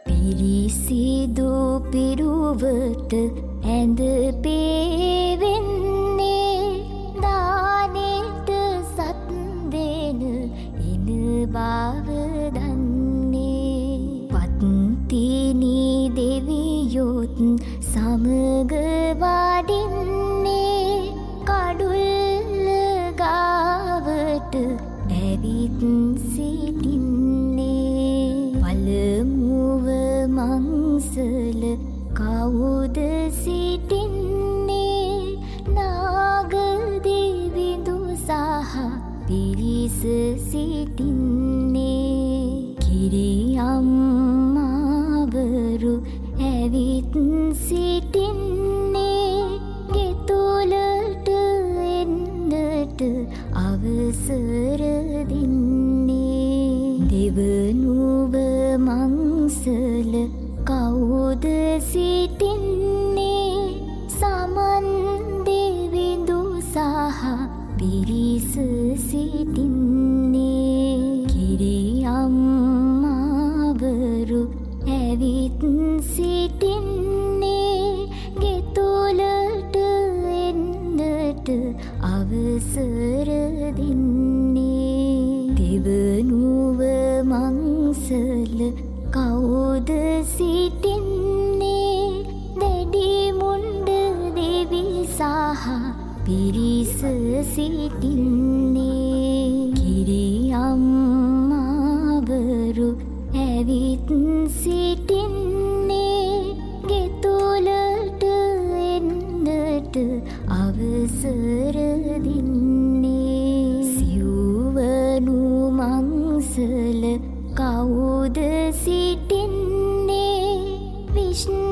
පිරිසිදු පිරුවට ඇඳ පේවෙන්නේ දානෙට සත් දෙන එන බව දන්නේ පත්තිනි දෙවියොත් සමග වඩින්නේ කඩුල්ල ගාවට ඇවිත් සිටින්නේ පළමුව මංසල කවුද සිටින්නේ නාගදෙවිඳු සහ පිරිස සිටින්නේ කිරියම්මාවරු ඇවිත් සිටින්නේ ගෙතුලට එන්නට අවසර දෙන්නේ දෙවනුව මංසල කවුද සිටින්නේ සමන් දෙවිඳු සහ පිරිස සිටින්නේ කිරියම්මාවරු ඇවිත් සිටින්නේ ගෙතුලට එන්නට අවසර දෙන්නේ දෙවනුව මංසල කවුද සිටින්නේ දැඩි මුණ්ඩ දෙවි සහ පිරිස සිටින්නේ කිරියම්මාවරු ඇවිත් සිටින්නේ ගෙතුලට එන්නට අවසර දෙන්නේ සිව්වනු මංසල කවුද සිටින්නේ විෂ්ණු